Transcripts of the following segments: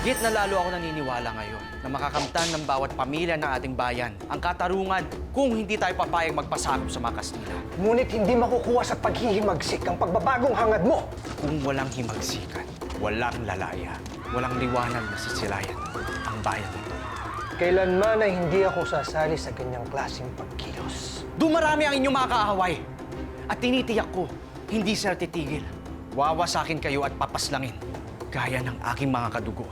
Higit na lalo ako naniniwala ngayon na makakamtan ng bawat pamilya ng ating bayan ang katarungan kung hindi tayo papayag magpasakop sa mga Kastila. Ngunit hindi makukuha sa paghihimagsik ang pagbabagong hangad mo. Kung walang himagsikan, walang lalaya, walang liwanag na sisilayan ang bayan nito. Kailanman ay hindi ako sasali sa ganyang klaseng pagkilos. Dumarami ang inyong mga kaaway at tinitiyak ko, hindi sila titigil. Wawasakin kayo at papaslangin. Gaya ng aking mga kadugo,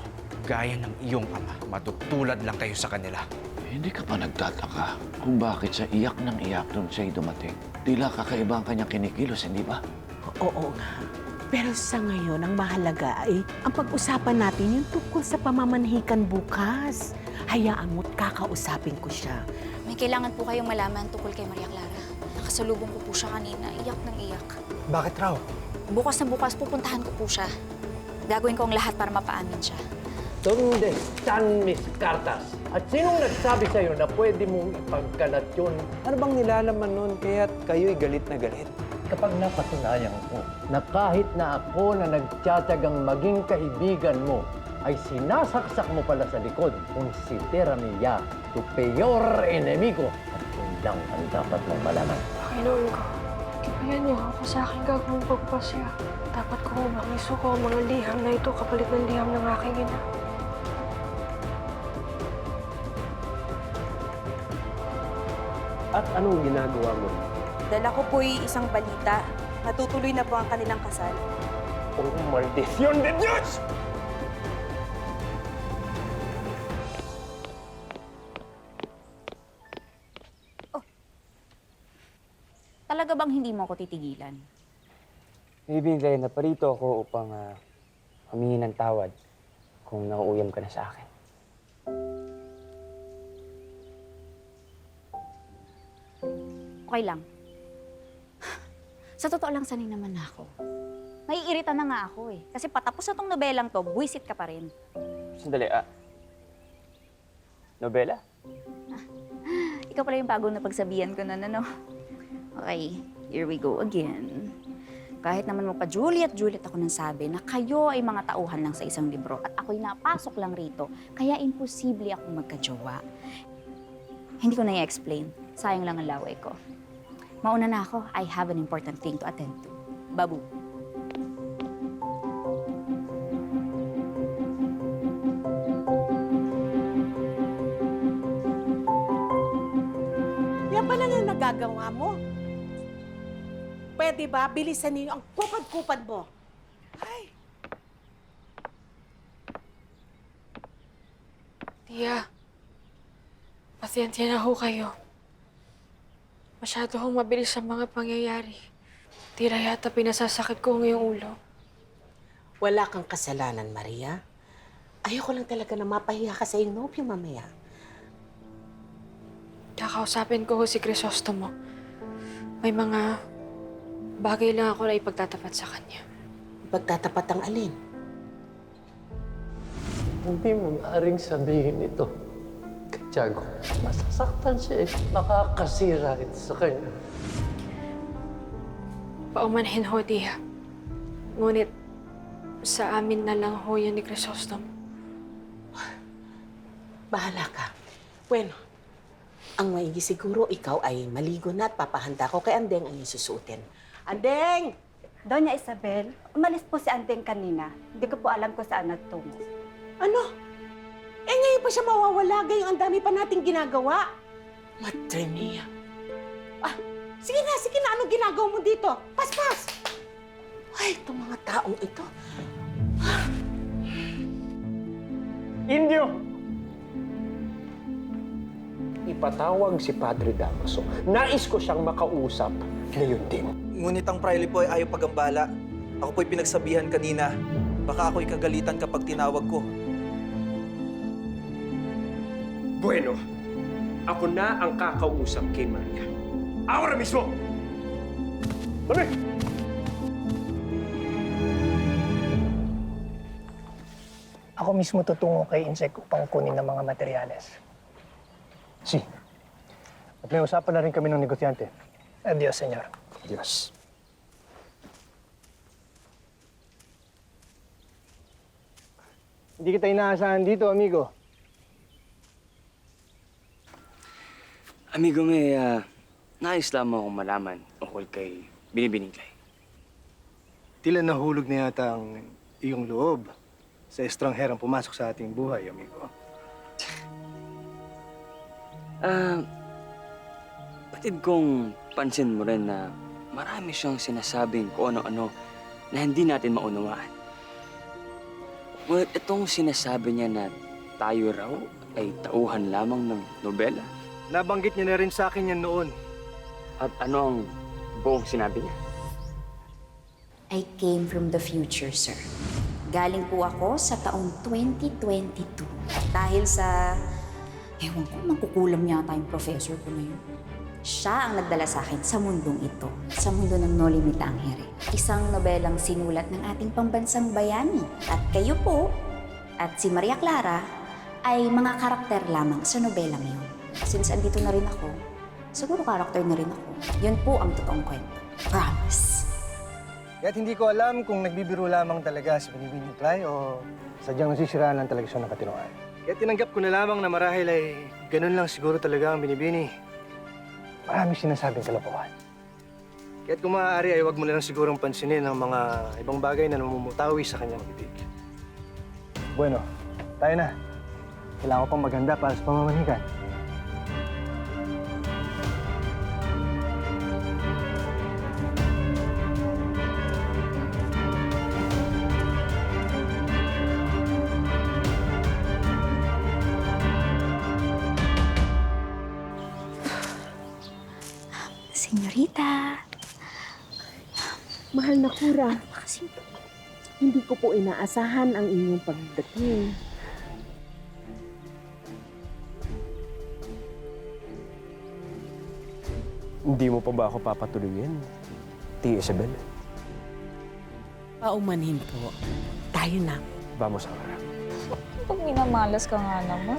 gaya ng iyong ama, matutulad lang kayo sa kanila. Hindi ka pa nagtataka kung bakit sa iyak ng iyak nung siya'y dumating. Tila kakaiba ang kanyang kinikilos, hindi ba? Oo nga. Pero sa ngayon, ang mahalaga ay ang pag-usapan natin yung tungkol sa pamamanhikan bukas. Hayaan mo't kakausapin ko siya. May kailangan po kayong malaman tungkol kay Maria Clara. Nakasalubong ko po siya kanina, iyak ng iyak. Bakit raw? Bukas na bukas pupuntahan ko po siya. Gagawin ko ang lahat para mapaamin siya. ¿Dónde están mis cartas? At sinong nagsabi sa'yo na pwede mong ipagkalat yun? Ano bang nilalaman nun kaya't kayo'y galit na galit? Kapag napatunayan ko na kahit na ako na nagtsatsagang maging kaibigan mo, ay sinasaksak mo pala sa likod kung si Terramilla, tu peor enemigo. At yun lang ang dapat mong malaman. Panginoon ko, ibayan niyo ako sa aking gagawing pagpasya. Dapat ko bang isuko ang mga liham na ito kapalit ng liham ng aking ina? At anong ginagawa mo? Dala ko po'y isang balita. Natutuloy na po ang kanilang kasal. Oh, maldición de Dios! Talaga bang hindi mo ako titigilan? Maybe dahil naparito ako upang humingi ng tawad kung nauuyam ka na sa akin. Okay lang. Sa totoo lang, sanay naman ako. Naiirita na nga ako eh. Kasi patapos na tong nobelang to, buwisit ka pa rin. Sandali, nobela? Ikaw pala yung bagong napagsabihan ko na, ano? Okay, here we go again. Kahit naman mo pa Juliet ako nang sabi na kayo ay mga tauhan lang sa isang libro at ako'y napasok lang rito, kaya imposible akong magkajowa. Hindi ko na i-explain. Sayang lang ang laway ko. Mauna na ako. I have an important thing to attend to. Babu. Yan ba lang ang nagagawa mo? Pwede ba bilisan ninyo ang kupad-kupad mo? Ay! Tia, pasensya na ho kayo. Masyado hong mabilis ang mga pangyayari. Tira yata pinasasakit ko ngayong ulo. Wala kang kasalanan, Maria. Ayoko lang talaga na mapahiya ka sa inopyo mamaya. Kakausapin ko ho si Crisostomo. May mga bagay lang ako na ipagtatapat sa kanya. Pagtatapat ang alin? Hindi mo maaaring sabihin ito. Tiago, masasaktan siya eh. Makakasira ito sa kanya. Paumanhin ho, Tia. Ngunit sa amin na lang ho yan ni Crisostomo. Bahala ka. Bueno, ang maigi siguro ikaw ay maligo na at papahanda ko kay Andeng ang isusutin. Andeng! Doña Isabel, umalis po si Andeng kanina. Hindi ko po alam kung saan nagtungo. Ano? Eh ngayon pa siya mawawala, gayong ang dami pa nating ginagawa. Madre mia. Ah, sige na, anong ginagawa mo dito? Paspas! Ay, itong mga taong ito. Indio! Ipatawag si Padre Damaso. Nais ko siyang makausap ngayon din. Ngunit ang praile po ay ayaw pagambala. Ako po'y pinagsabihan kanina. Baka ako'y kagalitan kapag tinawag ko. Bueno, ako na ang kakausap kay Maria. Ahora mismo! Dali! Ako mismo tutungo kay Insek upang kunin ng mga materyales. Si. At may usapan na rin kami ng negosyante. Adios, senyor. Adios. Hindi kita inaasahan dito, amigo. Amigo, may nais lamang akong malaman ukol kay Binibining Clay. Tila nahulog na yata ang iyong loob sa estrangherang pumasok sa ating buhay, amigo. Batid kong pansin mo rin na marami siyang sinasabing kung ano-ano na hindi natin maunawaan. Ngunit itong sinasabi niya na tayo raw ay tauhan lamang ng nobela. Nabanggit niya na rin sa akin yan noon. At ano ang buong sinabi niya? I came from the future, sir. Galing po ako sa taong 2022. Dahil sa... Ewan ko, magkukulam yata yung professor ko ngayon. Siya ang nagdala sa akin sa mundong ito. Sa mundo ng No Limit Tangere. Isang nobelang sinulat ng ating pambansang bayani. At kayo po, at si Maria Clara, ay mga karakter lamang sa nobelang yun. Since andito na rin ako, siguro karakter na rin ako. Yun po ang totoong kwento. Promise. Kaya't hindi ko alam kung nagbibiro lamang talaga si Binibining Clay o sadyang nasisiraan lang talaga siya ng katinoan. Kaya tinanggap ko na lamang na marahil ay ganun lang siguro talaga ang Binibini. Marami sinasabing kalokohan. Kaya't kung maaari ay huwag mo na lang sigurong pansinin ang mga ibang bagay na namumutawi sa kanyang bibig. Bueno, tayo na. Kailangan ko pang maganda para sa pamamanikan. Senyorita. Mahal na Kura, hindi ko po inaasahan ang inyong pagdating. Hindi mo pa ba ako papatuloyin, Tia Isabel? Paumanhin po. Tayo na. Vamos ahora. Pag minamalas ka nga naman,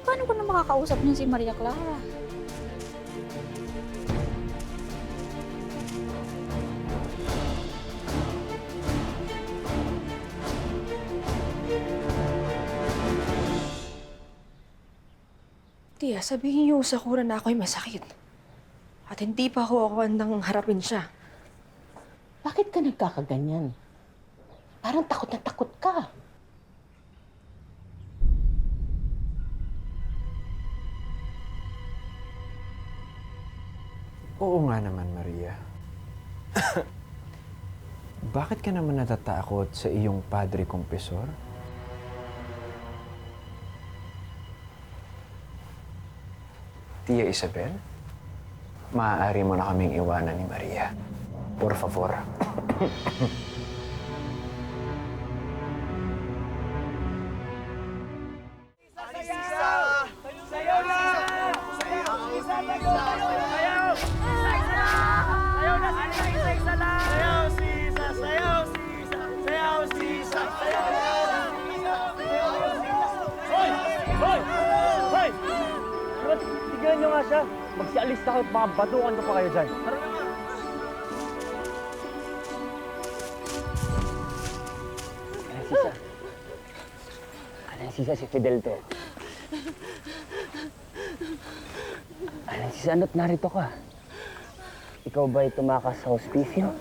paano ko na makakausap niya si Maria Clara? Tia, sabihin niyo sa Kura na ako'y masakit. At hindi pa ako handang harapin siya. Bakit ka nagkakaganyan? Parang takot na takot ka. Oo nga naman, Maria. Bakit ka naman natatakot sa iyong padre kompesor? Tia Isabel, maaari mo na kaming iwanan ni Maria. Por favor. Tignan niyo nga siya. Magsialis na kayo at baka batukan ko pa kayo dyan. Alansisa, si Fidel to. Alansisa, ano't narito ka? Ikaw ba'y tumakas sa hospicio?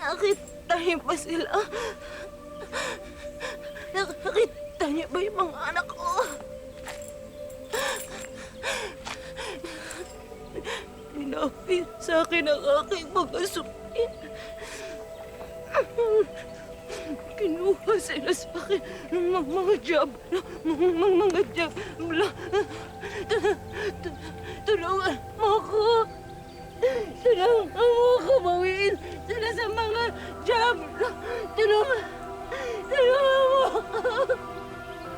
Nakita niyo ba sila? Nakita niyo ba yung mga anak ko? Pinapit sa akin ang aking mga supin. Kinuha sila sa akin ng mga jabla. Mga jabla. Tulungan mo ako. Tulungan mo ako bawiin sila sa mga jabla. Tulungan mo ako.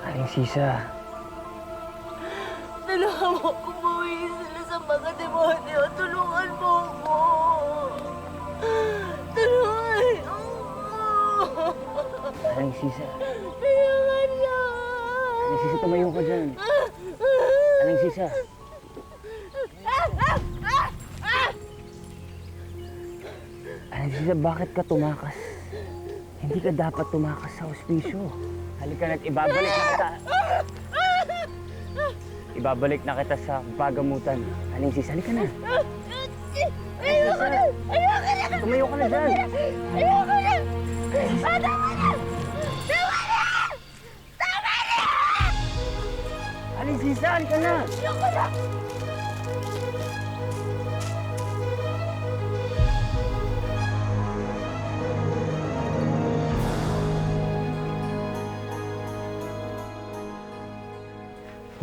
Aling Sisa, Tulungan mo ako bawiin sila sa mga demonyo. Tulungan mo ako. Tulungan mo. Aling Sisa. Tulungan mo. Aling Sisa, tumayo ka dyan. Aling Sisa. Aling Sisa, bakit ka tumakas? Hindi ka dapat tumakas sa ospiso. Halika na't ibabalik na kita. Ibabalik na kita sa pagamutan. Aling Sisa, halika na. Ayoko na! Ayoko na! Tumayo ka na dyan! Ayoko na! Tama na! Tama na! Tama na! Aling Sisa, halika na! Ayoko na!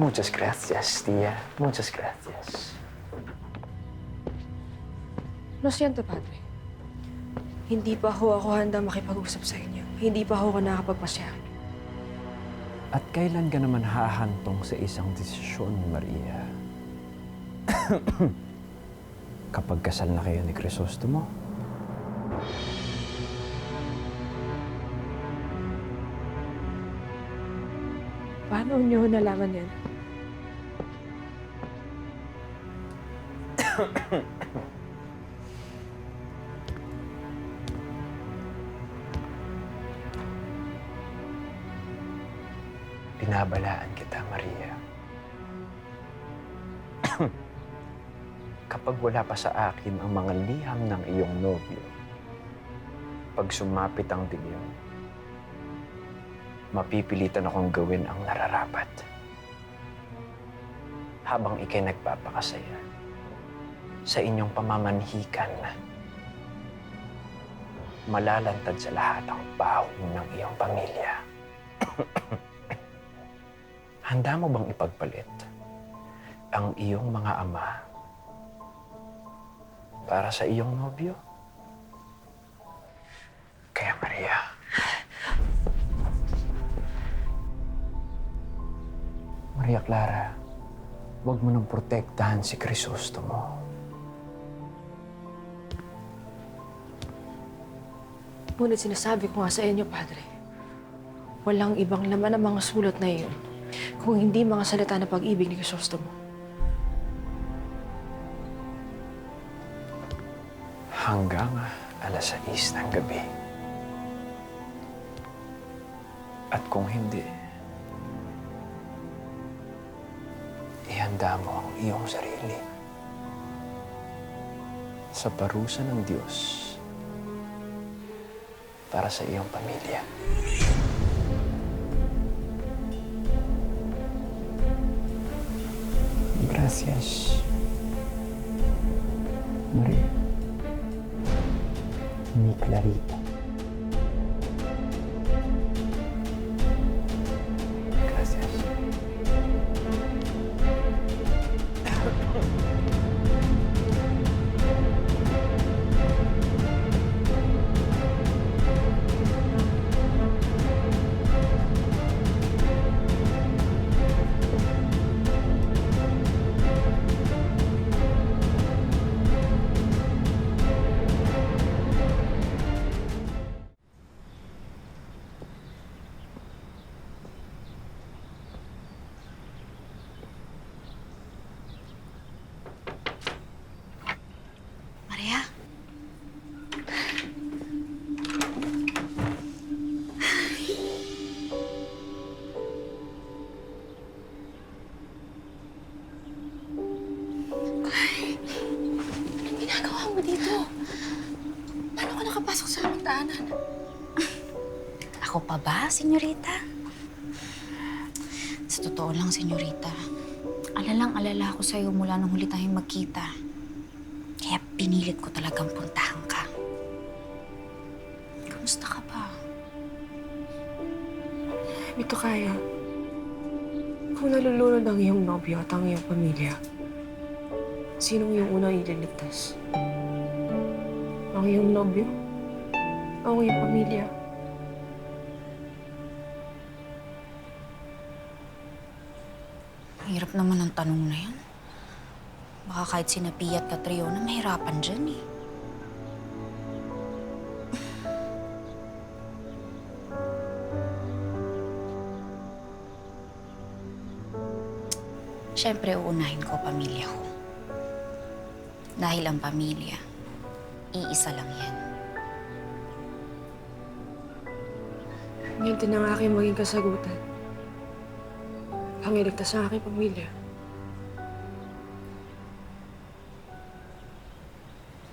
Muchas gracias, tía. Muchas gracias. Lo siento, Padre. Hindi pa ho ako handa makipag-usap sa inyo. Hindi pa ho ako nakapagpasya. At kailan ka naman hahantong sa isang desisyon, Maria? Kapag kasal na kayo ni Crisostomo? Paano niyo nalaman yan? Binabalaan kita, Maria. Kapag wala pa sa akin ang mga liham ng iyong nobyo, pag sumapit ang dilim, mapipilitan akong gawin ang nararapat. Habang ikay nagpapakasaya sa inyong pamamanhikan, malalantad sa lahat ang baho ng iyong pamilya. Handa mo bang ipagpalit ang iyong mga ama para sa iyong nobyo? Kaya Maria, Maria Clara, huwag mo nang protektahan si Crisostomo. Ngunit sinasabi ko nga sa inyo, Padre, walang ibang laman ang mga sulat na iyon kung hindi mga salita na pag-ibig ni Crisostomo. Hanggang alas 6 ng gabi. At kung hindi, ihanda mo ang iyong sarili sa parusa ng Diyos para sa iyong pamilya. Gracias, Maria. Mi Clarita. Gracias. Maria? Anong ginagawa mo dito? Paano ka nakapasok sa aming tahanan? Ako pa ba, senyorita? Sa totoo lang, senyorita, alalang-alala ako sa'yo mula nung huli tayong magkita. Kaya pinilit ko talagang puntahan ka. Kamusta ka ba? Ito kaya, kung nalulunod ang iyong nobyo at ang iyong pamilya, sinong iyong unang ililigtas? Ang iyong nobyo? Ang iyong pamilya? Hirap naman ang tanong na yan. Baka kahit sina Pia at Catriona, mahirapan dyan eh. Siyempre, uunahin ko pamilya ko. Dahil ang pamilya, iisa lang yan. Yan din ang aking maging kasagutan. Pangiligtas sa aking pamilya.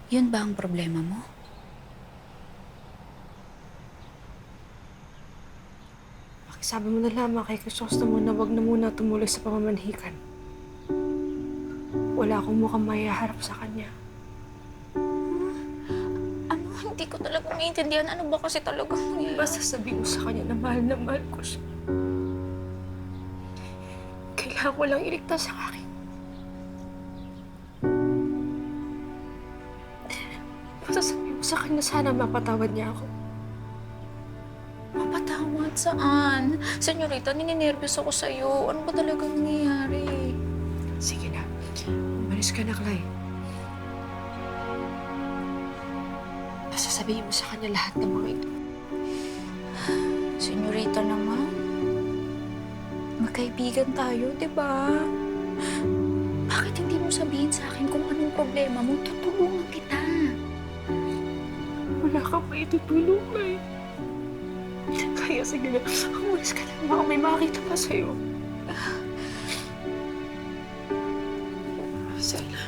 Yun ba ang problema mo? Pakisabi mo na lamang kay Crisostomo na wag na muna tumuloy sa pamamanhikan. Wala akong mukhang mayaharap sa kanya. Ano? Hindi ko talaga maintindihan. Ano ba kasi talaga nangyayari? Basta sabihin mo sa kanya na mahal ko siya. Kailangan ko lang iligtas sa akin. Basta sabihin mo sa kanya sana mapatawad niya ako. Mapatawad saan? Senyorita, nininervyos ako sa'yo. Ano ba talaga nangyayari? Sige na. Umalis ka na, Clay. Basta sabihin mo sa kanya lahat ng mga ito. Senyorita naman. Magkaibigan tayo, di ba? Bakit hindi mo sabihin sa akin kung anong problema mo? Tutulungan kita. Wala kang maitutulong, Clay. Kaya sige na, umalis ka na. Baka may makita pa sa'yo. Sana.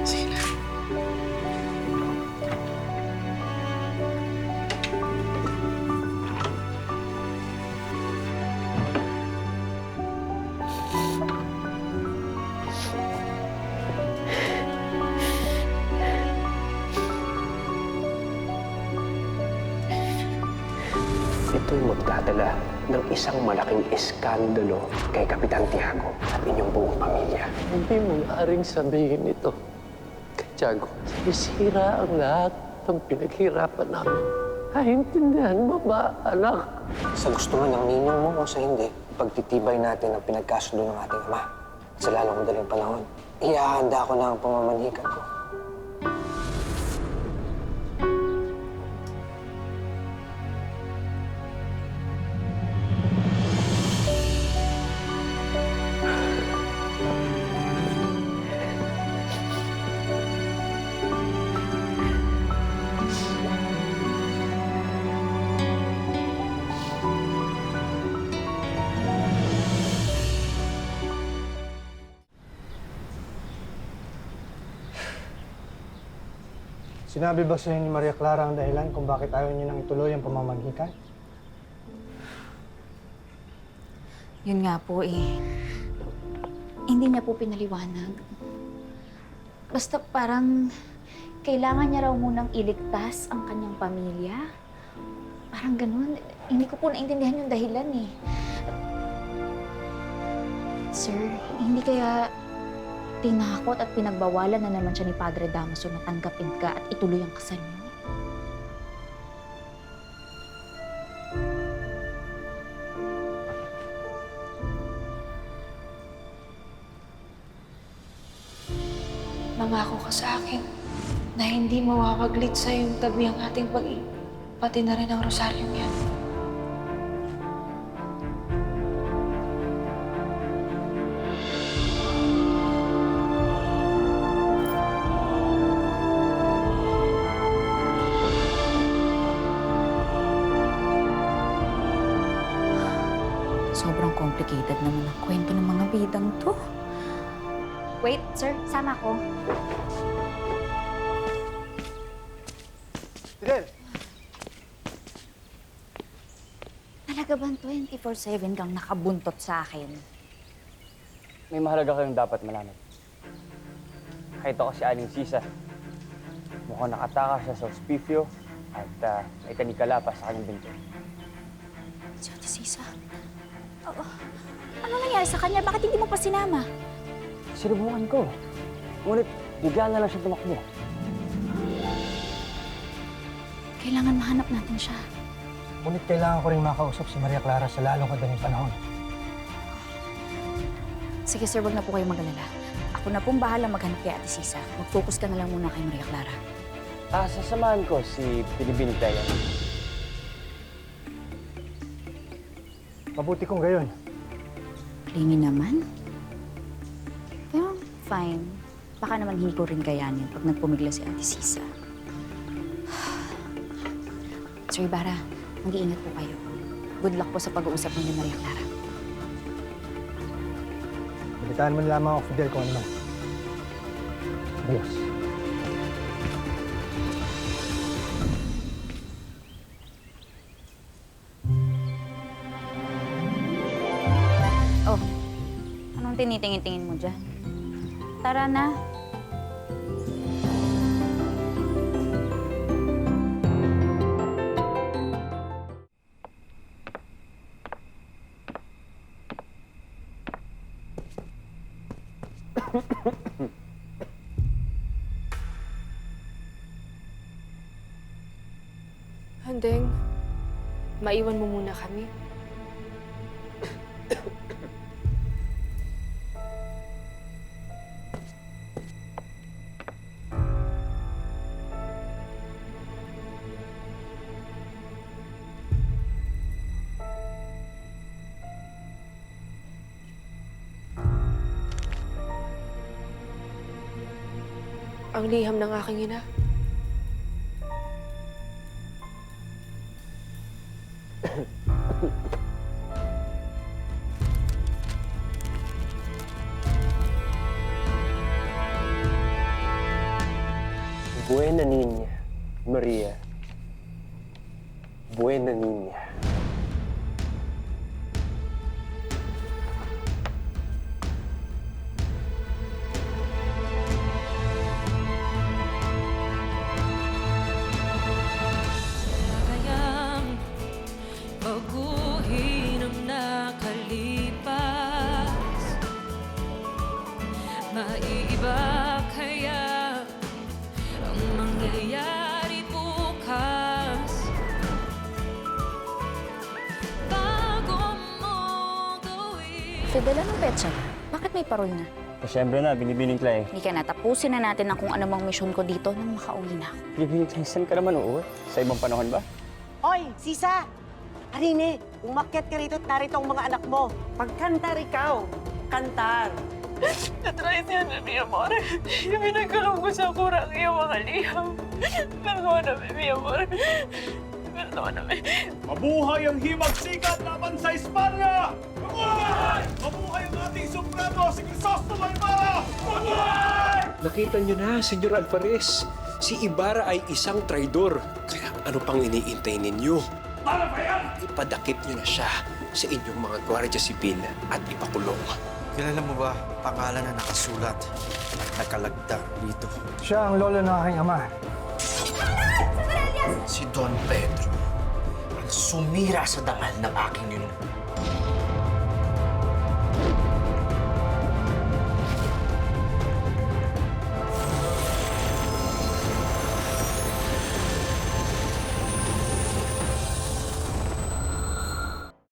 Sige na. Ito'y magdadala ng isang malaking iskandalo kay Kapitan Tiago at inyong buong pamilya. Hindi mo maaring sabihin ito. Kay Tiago, isira ang lahat ng pinaghirapan namin. Naintindihan mo ba, anak? Sa gusto man ng ninong mo o sa hindi, pagtitibay natin ang pinagkasundo ng ating ama. Sa lalong madaling panahon, ihahanda ko na ang pamamanhikan ko. Sinabi ba sa'yo ni Maria Clara ang dahilan kung bakit ayaw niyo nang ituloy ang pamamanhikan? Yun nga po eh. Hindi niya po pinaliwanag. Basta parang kailangan niya raw munang iligtas ang kanyang pamilya. Parang ganun. Hindi ko po naintindihan yung dahilan eh. Sir, hindi kaya tinakot at pinagbawalan na naman siya ni Padre Damaso na tanggapin ka at ituloy ang kasal niyo? Mangako ka sa akin na hindi mawawaglit sa iyong tabi ang ating pag-ibig, pati na rin ang rosaryong yan. Sobrang complicated naman ang kwento ng mga bidang to. Wait, sir. Sama ko. Fidel! Talaga bang 24/7 kang nakabuntot sa akin? May mahalaga kayong dapat malaman. Kahit ako si Aling Sisa, mukhang nakataka siya sa ospifyo at may tanikala sa kanyang binti. Si Ate Sisa? Oo. Ano nangyari sa kanya? Bakit hindi mo pa sinama? Sinubukan ko. Ngunit bigla na lang siya tumakbo. Kailangan mahanap natin siya. Ngunit kailangan ko rin makausap si Maria Clara sa lalong madaling panahon. Sige sir, wag na po kayo mag-alala. Ako Ako na pong bahala maghanap kay Ate Sisa. Mag-focus ka na lang muna kay Maria Clara. Sasamahan ko si Binibini Clay. Mabuti kung gayon. Ringi naman. Pero fine. Baka naman hindi ko rin kayanin pag nagpumigla si Ate Sisa. Sir Ibarra, mag-iingat po kayo. Good luck po sa pag-uusap ng ni Maria Clara. Balitaan mo na lamang ako, Fidel, kung ano man. Adios. Oh, anong tinitingin-tingin mo dyan? Tara na. Handeng, maiwan mo muna kami. Ang liham ng aking ina. Buena niña, Maria. Buena niña. Kayang baguhin ang nakalipas. Maiiba kaya ang mangyayari bukas. Bago mo gawin. Fidel, anong petsa? Bakit may parol na? Siyempre na, Binibining Clay. Hindi ka na. Tapusin na natin ang kung ano mang misyon ko dito nang makauwi na ako. Binibining Clay, saan ka naman uuwi? Sa ibang panahon ba? Hoy, Sisa! Harine, umakyat ka rito at narito ang mga anak mo. Pagkantar ikaw. Kantar. Natry siya na mi amor. Pinagkalong ko sa kurang iyong mga liham. Perdona na, mi amor. Perdona na, Mabuhay ang himagsikat laban sa Espanya! Mabuhay! Mabuhay ang ating Supremo, si Crisostomo Ibarra! Mabuhay! Nakita niyo na, Senyor Alvarez. Si Ibarra ay isang traidor. Kaya ano pang iniintay ninyo? Ano ba yan? Ipadakip niyo na siya sa inyong mga gwardiya sibil at ipakulong. Kilala mo ba pangalan na nakasulat at nakalagda dito? Siya ang lolo ng aking ama. Si Don Pedro ang sumira sa dangal ng aking ninuno.